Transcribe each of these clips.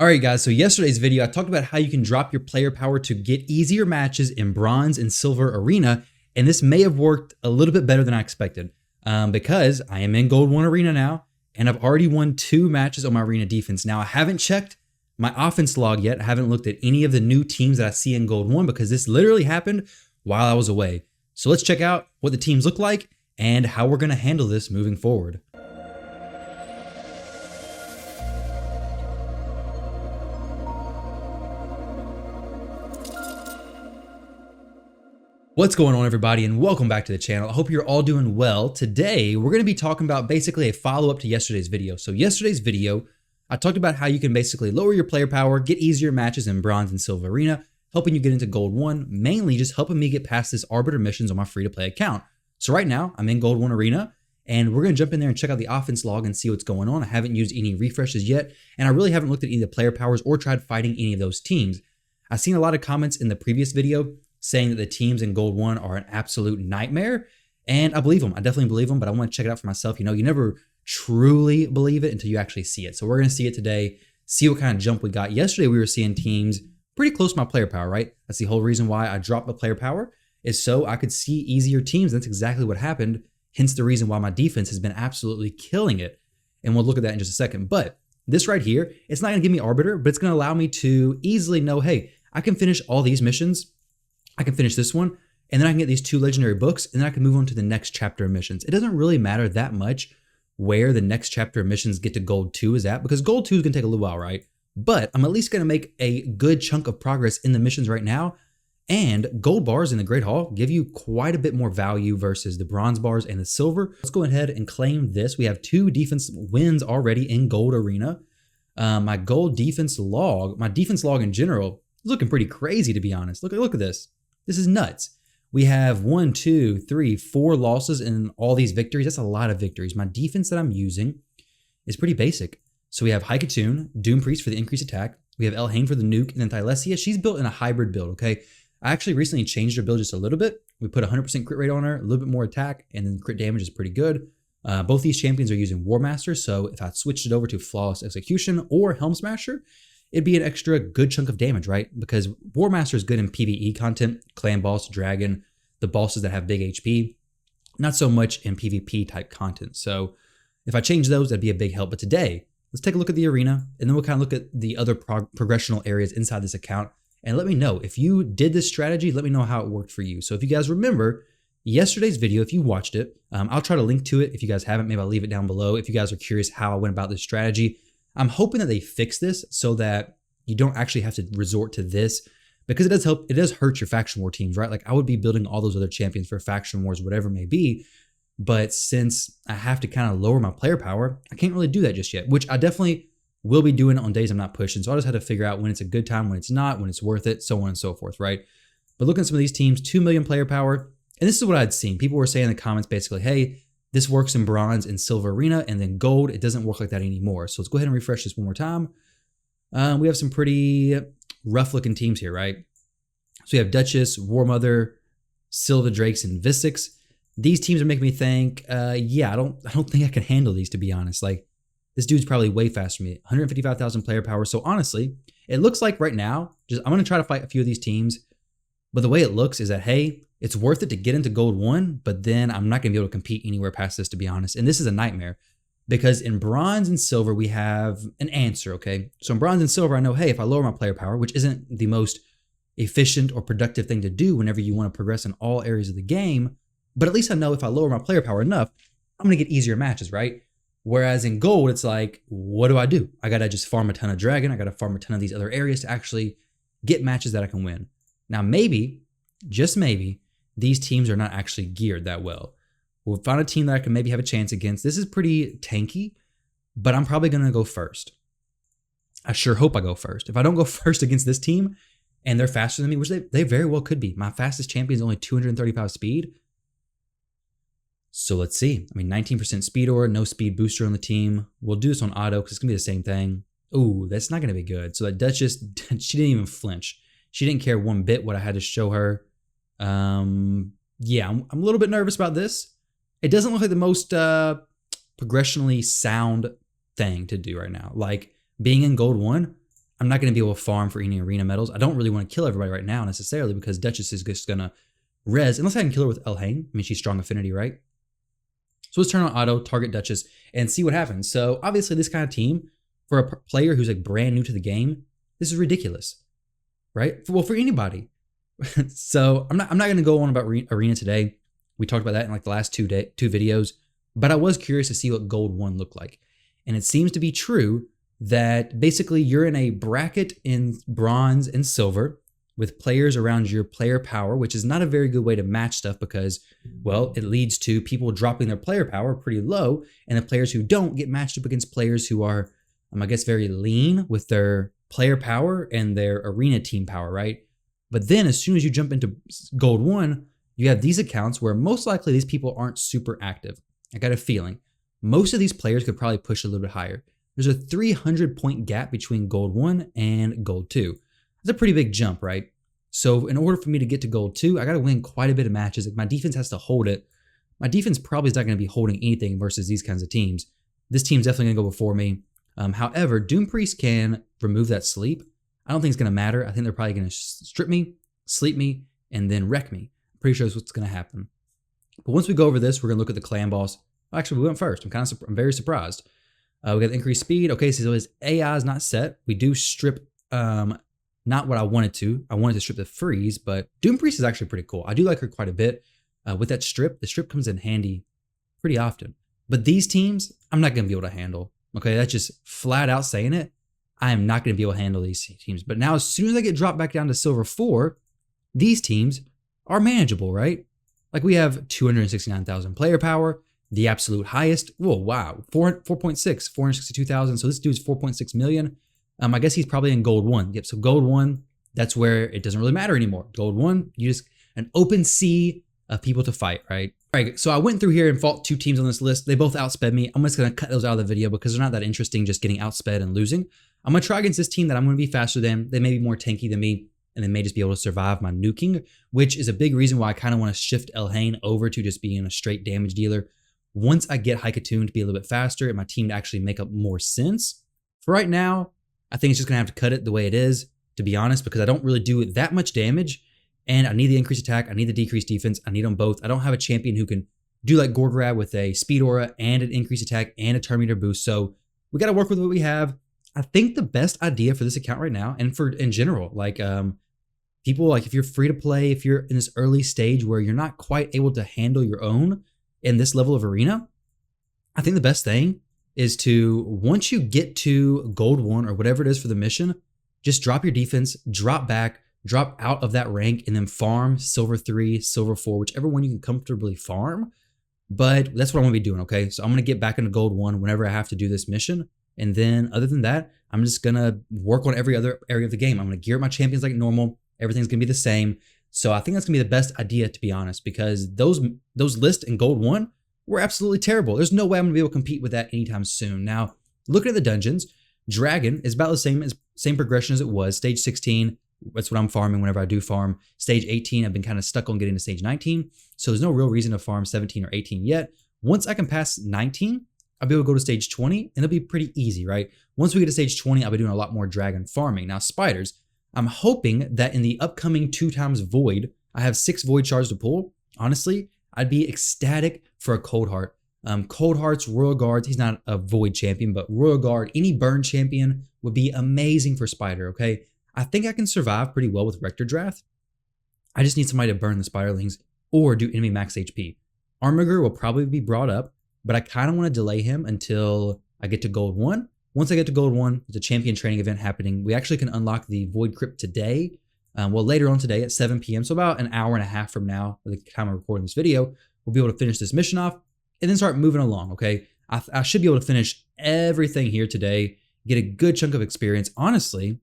Alright guys, so yesterday's video I talked about how you can drop your player power to get easier matches in Bronze and Silver Arena, and this may have worked a little bit better than I expected because I am in Gold 1 Arena now, and I've already won 2 matches on my Arena defense. Now I haven't checked my offense log yet, I haven't looked at any of the new teams that I see in Gold 1 because this literally happened while I was away. So let's check out what the teams look like and how we're going to handle this moving forward. What's going on, everybody, and welcome back to the channel. I hope you're all doing well. Today, we're going to be talking about basically a follow-up to yesterday's video. So yesterday's video, I talked about how you can basically lower your player power, get easier matches in Bronze and Silver Arena, helping you get into Gold 1, mainly just helping me get past this Arbiter missions on my free-to-play account. So right now, I'm in Gold 1 Arena, and we're going to jump in there and check out the offense log and see what's going on. I haven't used any refreshes yet, and I really haven't looked at any of the player powers or tried fighting any of those teams. I've seen a lot of comments in the previous video saying that the teams in Gold 1 are an absolute nightmare, and I believe them. I definitely believe them, but I want to check it out for myself. You know, you never truly believe it until you actually see it. So we're going to see it today, see what kind of jump we got. Yesterday, we were seeing teams pretty close to my player power, right? That's the whole reason why I dropped the player power, is so I could see easier teams. That's exactly what happened, hence the reason why my defense has been absolutely killing it. And we'll look at that in just a second. But this right here, it's not going to give me Arbiter, but it's going to allow me to easily know, hey, I can finish all these missions. I can finish this one, and then I can get these 2 legendary books, and then I can move on to the next chapter of missions. It doesn't really matter that much where the next chapter of missions get to Gold 2 is at, because Gold 2 is going to take a little while, right? But I'm at least going to make a good chunk of progress in the missions right now, and gold bars in the Great Hall give you quite a bit more value versus the bronze bars and the silver. Let's go ahead and claim this. We have 2 defense wins already in Gold Arena. My gold defense log, my defense log in general, is looking pretty crazy, to be honest. Look at this. This is nuts. We have 1, 2, 3, 4 losses in all these victories. That's a lot of victories. My defense that I'm using is pretty basic. So we have Haikatoon, Doom Priest for the increased attack. We have Elhain for the nuke, and then Thylesia. She's built in a hybrid build, okay? I actually recently changed her build just a little bit. We put 100% crit rate on her, a little bit more attack, and then crit damage is pretty good. Both these champions are using War Master, so if I switched it over to Flawless Execution or Helm Smasher, it'd be an extra good chunk of damage, right? Because War Master is good in PvE content, clan boss, dragon, the bosses that have big HP, not so much in PvP type content. So if I change those, that'd be a big help. But today, let's take a look at the arena, and then we'll kind of look at the other progressional areas inside this account. And let me know, if you did this strategy, let me know how it worked for you. So if you guys remember yesterday's video, if you watched it, I'll try to link to it. If you guys haven't, maybe I'll leave it down below. If you guys are curious how I went about this strategy, I'm hoping that they fix this so that you don't actually have to resort to this, because it does hurt your faction war teams, right? Like I would be building all those other champions for faction wars, whatever it may be. But since I have to kind of lower my player power, I can't really do that just yet, which I definitely will be doing on days I'm not pushing. So I just had to figure out when it's a good time, when it's not, when it's worth it, so on and so forth, right? But looking at some of these teams, 2 million player power, and this is what I'd seen. People were saying in the comments basically, hey, this works in Bronze and Silver Arena, and then Gold, it doesn't work like that anymore. So let's go ahead and refresh this one more time. We have some pretty rough-looking teams here, right? So we have Duchess, War Mother, Silva Drakes, and Vistix. These teams are making me think, yeah, I don't think I can handle these, to be honest. Like, this dude's probably way faster than me. 155,000 player power. So honestly, it looks like right now, I'm going to try to fight a few of these teams. But the way it looks is that, hey, it's worth it to get into Gold 1, but then I'm not going to be able to compete anywhere past this, to be honest. And this is a nightmare, because in Bronze and Silver, we have an answer, okay? So in Bronze and Silver, I know, hey, if I lower my player power, which isn't the most efficient or productive thing to do whenever you want to progress in all areas of the game, but at least I know if I lower my player power enough, I'm going to get easier matches, right? Whereas in Gold, it's like, what do? I got to just farm a ton of Dragon. I got to farm a ton of these other areas to actually get matches that I can win. Now, maybe, just maybe, these teams are not actually geared that well. We'll find a team that I can maybe have a chance against. This is pretty tanky, but I'm probably going to go first. I sure hope I go first. If I don't go first against this team and they're faster than me, which they very well could be. My fastest champion is only 235 speed. So let's see. I mean, 19% speed aura, no speed booster on the team. We'll do this on auto because it's going to be the same thing. Ooh, that's not going to be good. So that Duchess, she didn't even flinch. She didn't care one bit what I had to show her. Yeah, I'm a little bit nervous about this. It doesn't look like the most progressionally sound thing to do right now. Like being in Gold 1, I'm not going to be able to farm for any arena medals. I don't really want to kill everybody right now necessarily because Duchess is just going to res, unless I can kill her with Elhain. I mean, she's strong affinity, right? So let's turn on auto, target Duchess, and see what happens. So obviously this kind of team, for a player who's like brand new to the game, this is ridiculous, right? Well, for anybody. So I'm not going to go on about arena today. We talked about that in like the last two videos, but I was curious to see what Gold 1 looked like. And it seems to be true that basically you're in a bracket in bronze and silver with players around your player power, which is not a very good way to match stuff because, well, it leads to people dropping their player power pretty low, and the players who don't get matched up against players who are, I guess, very lean with their player power and their arena team power, right? But then as soon as you jump into Gold 1, you have these accounts where most likely these people aren't super active. I got a feeling most of these players could probably push a little bit higher. There's a 300-point gap between Gold 1 and Gold 2. That's a pretty big jump, right? So in order for me to get to Gold 2, I got to win quite a bit of matches. Like my defense has to hold it. My defense probably is not going to be holding anything versus these kinds of teams. This team's definitely going to go before me. However, Doom Priest can remove that sleep. I don't think it's going to matter. I think they're probably going to strip me, sleep me, and then wreck me. I'm pretty sure that's what's going to happen. But once we go over this, we're going to look at the clan boss. Actually, we went first. I'm very surprised. We got the increased speed. Okay, so his AI is not set. We do strip, not what I wanted to. I wanted to strip the freeze, but Doom Priest is actually pretty cool. I do like her quite a bit. With that strip, the strip comes in handy pretty often. But these teams, I'm not going to be able to handle. Okay, that's just flat out saying it. I am not going to be able to handle these teams. But now as soon as I get dropped back down to silver 4, these teams are manageable, right? Like we have 269,000 player power, the absolute highest. Whoa, wow, 4.6, 462,000. So this dude's 4.6 million. I guess he's probably in Gold 1. Yep, so Gold 1, that's where it doesn't really matter anymore. Gold 1, you just an open sea of people to fight, right? All right, so I went through here and fought 2 teams on this list. They both outsped me. I'm just going to cut those out of the video because they're not that interesting just getting outsped and losing. I'm going to try against this team that I'm going to be faster than. They may be more tanky than me, and they may just be able to survive my nuking, which is a big reason why I kind of want to shift Elhain over to just being a straight damage dealer. Once I get Haikatune to be a little bit faster and my team to actually make up more sense, for right now, I think it's just going to have to cut it the way it is, to be honest, because I don't really do that much damage, and I need the increased attack, I need the decreased defense, I need them both. I don't have a champion who can do like Gorgrab with a speed aura and an increased attack and a turn meter boost, so we got to work with what we have. I think the best idea for this account right now, and for in general, like people, like if you're free to play, if you're in this early stage where you're not quite able to handle your own in this level of arena, I think the best thing is to, once you get to Gold 1 or whatever it is for the mission, just drop your defense, drop back, drop out of that rank, and then farm Silver 3, Silver 4, whichever one you can comfortably farm. But that's what I'm going to be doing, okay? So I'm going to get back into Gold 1 whenever I have to do this mission. And then other than that, I'm just going to work on every other area of the game. I'm going to gear up my champions like normal. Everything's going to be the same. So I think that's going to be the best idea, to be honest, because those lists in Gold 1 were absolutely terrible. There's no way I'm going to be able to compete with that anytime soon. Now, looking at the dungeons, Dragon is about the same progression as it was. Stage 16, that's what I'm farming whenever I do farm. Stage 18, I've been kind of stuck on getting to stage 19. So there's no real reason to farm 17 or 18 yet. Once I can pass 19, I'll be able to go to stage 20, and it'll be pretty easy, right? Once we get to stage 20, I'll be doing a lot more dragon farming. Now, spiders, I'm hoping that in the upcoming 2x void, I have 6 void shards to pull. Honestly, I'd be ecstatic for a Cold Heart. Cold Heart's Royal Guards, he's not a void champion, but Royal Guard, any burn champion would be amazing for spider, okay? I think I can survive pretty well with Rector Draft. I just need somebody to burn the spiderlings or do enemy max HP. Armiger will probably be brought up, but I kind of want to delay him until I get to Gold 1. Once I get to Gold 1, there's a champion training event happening. We actually can unlock the Void Crypt today. Well, later on today at 7 p.m. So about an hour and a half from now, at the time I'm recording this video, we'll be able to finish this mission off and then start moving along, okay? I should be able to finish everything here today, get a good chunk of experience. Honestly,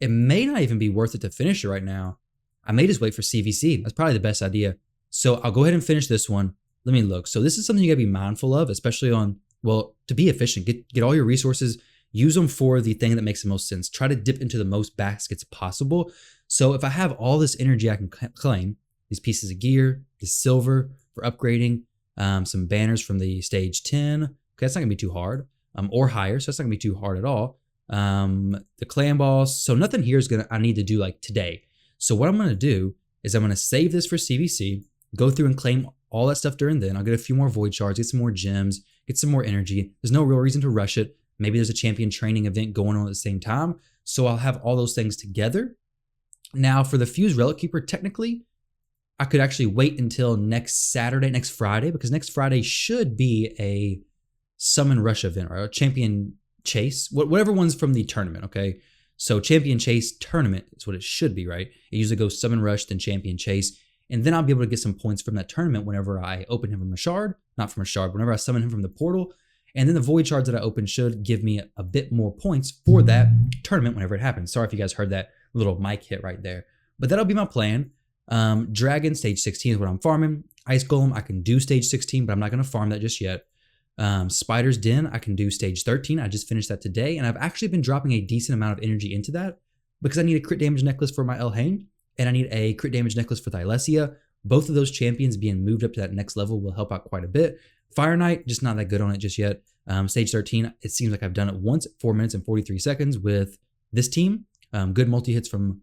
it may not even be worth it to finish it right now. I may just wait for CVC. That's probably the best idea. So I'll go ahead and finish this one. Let me look. So this is something you gotta be mindful of, especially on, well, to be efficient, get all your resources, use them for the thing that makes the most sense. Try to dip into the most baskets possible. So if I have all this energy I can claim, these pieces of gear, the silver for upgrading, some banners from the stage 10. Okay, that's not gonna be too hard, or higher, so that's not gonna be too hard at all. the clan boss. So nothing here is I need to do like today. So what I'm gonna do is I'm gonna save this for CVC, go through and claim all that stuff during then. I'll get a few more void shards, get some more gems, get some more energy. There's no real reason to rush it. Maybe there's a champion training event going on at the same time. So I'll have all those things together. Now for the Fused Relic Keeper, technically, I could actually wait until next Friday, because next Friday should be a summon rush event, or a champion chase, whatever one's from the tournament, okay? So champion chase tournament is what it should be, right? It usually goes summon rush, then champion chase, and then I'll be able to get some points from that tournament whenever I open him from a shard, not from a shard, whenever I summon him from the portal, and then the void shards that I open should give me a bit more points for that tournament whenever it happens. Sorry if you guys heard that little mic hit right there, but that'll be my plan. Dragon stage 16 is what I'm farming. Ice Golem, I can do stage 16, but I'm not going to farm that just yet. Spider's Den, I can do stage 13. I just finished that today, and I've actually been dropping a decent amount of energy into that because I need a crit damage necklace for my Elhain, and I need a crit damage necklace for Thylesia. Both of those champions being moved up to that next level will help out quite a bit. Fire Knight, just not that good on it just yet. Stage 13, it seems like I've done it once, 4 minutes and 43 seconds with this team. Good multi-hits from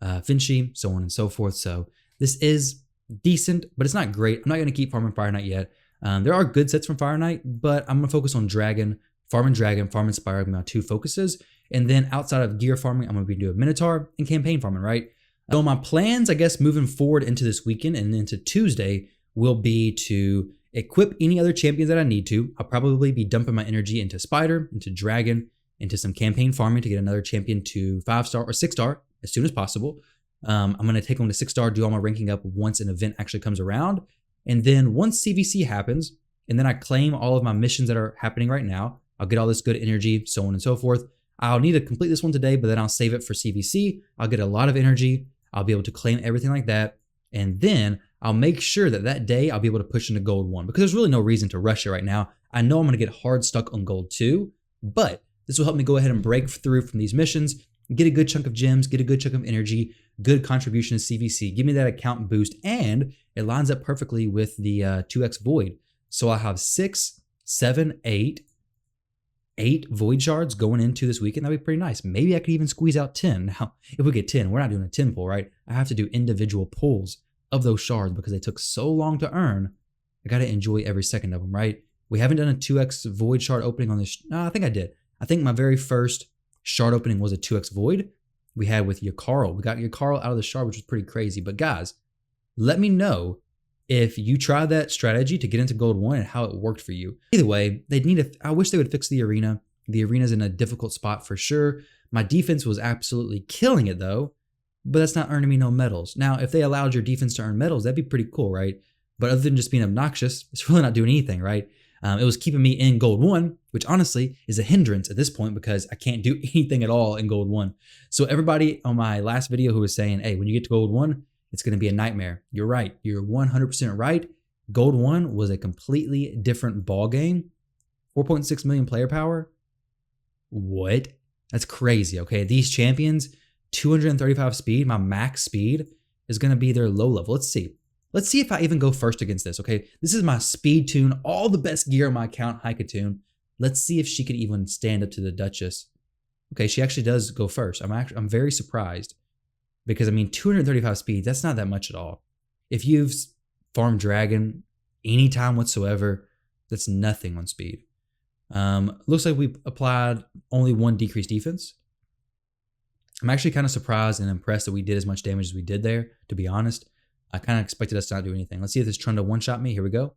Finchie, so on and so forth. So this is decent, but it's not great. I'm not going to keep farming Fire Knight yet. There are good sets from Fire Knight, but I'm going to focus on Dragon, farming Spire are my two focuses. And then outside of gear farming, I'm going to be doing Minotaur and campaign farming, right? So my plans, I guess, moving forward into this weekend and into Tuesday will be to equip any other champions that I need to. I'll probably be dumping my energy into Spider, into Dragon, into some campaign farming to get another champion to 5-star or 6-star as soon as possible. I'm going to take them to 6-star, do all my ranking up once an event actually comes around. And then once CVC happens, and then I claim all of my missions that are happening right now, I'll get all this good energy, so on and so forth. I'll need to complete this one today, but then I'll save it for CVC. I'll get a lot of energy. I'll be able to claim everything like that. And then I'll make sure that that day I'll be able to push into gold 1 because there's really no reason to rush it right now. I know I'm going to get hard stuck on gold 2, but this will help me go ahead and break through from these missions, get a good chunk of gems, get a good chunk of energy, good contribution to CVC, give me that account boost, and it lines up perfectly with the 2x void. So I'll have 6, 7, 8 void shards going into this weekend. That'd be pretty nice. Maybe I could even squeeze out 10. Now, if we get 10, we're not doing a 10 pull, right? I have to do individual pulls of those shards because they took so long to earn. I got to enjoy every second of them, right? We haven't done a 2x void shard opening on this. No, I think I did. I think my very first shard opening was a 2x void we had with Yakarl. We got Yakarl out of the shard, which was pretty crazy. But guys, let me know if you tried that strategy to get into gold 1 and how it worked for you. Either way, I wish they would fix the arena. The arena's in a difficult spot for sure. My defense was absolutely killing it though, but that's not earning me no medals. Now, if they allowed your defense to earn medals, that'd be pretty cool, right? But other than just being obnoxious, it's really not doing anything, right? It was keeping me in gold 1, which honestly is a hindrance at this point because I can't do anything at all in gold 1. So everybody on my last video who was saying, hey, when you get to gold 1, it's going to be a nightmare. You're right. You're 100% right. Gold 1 was a completely different ball game. 4.6 million player power. What? That's crazy, okay? These champions, 235 speed, my max speed is going to be their low level. Let's see. Let's see if I even go first against this, okay? This is my speed tune, all the best gear on my account, Haikatune. Let's see if she could even stand up to the Duchess. Okay, she actually does go first. I'm very surprised because, I mean, 235 speed, that's not that much at all. If you've farmed Dragon anytime whatsoever, that's nothing on speed. Looks like we applied only 1 decreased defense. I'm actually kind of surprised and impressed that we did as much damage as we did there, to be honest. I kind of expected us to not do anything. Let's see if this Trunda one-shot me. Here we go.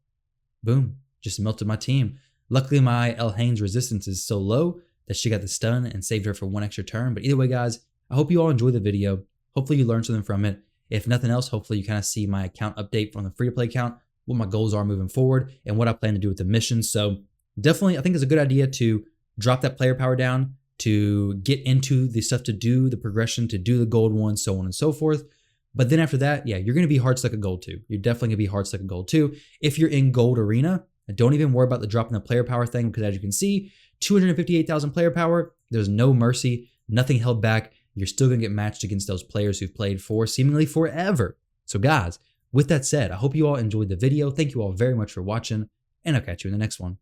Boom. Just melted my team. Luckily, my Elhain's resistance is so low that she got the stun and saved her for 1 extra turn. But either way, guys, I hope you all enjoyed the video. Hopefully you learned something from it. If nothing else, hopefully you kind of see my account update from the free-to-play account, what my goals are moving forward, and what I plan to do with the missions. So definitely, I think it's a good idea to drop that player power down, to get into the stuff to do, the progression, to do the gold 1, so on and so forth. But then after that, yeah, you're going to be hard stuck at gold 2. You're definitely going to be hard stuck at gold 2. If you're in gold arena, don't even worry about the dropping the player power thing because as you can see, 258,000 player power, there's no mercy, nothing held back. You're still going to get matched against those players who've played for seemingly forever. So guys, with that said, I hope you all enjoyed the video. Thank you all very much for watching, and I'll catch you in the next one.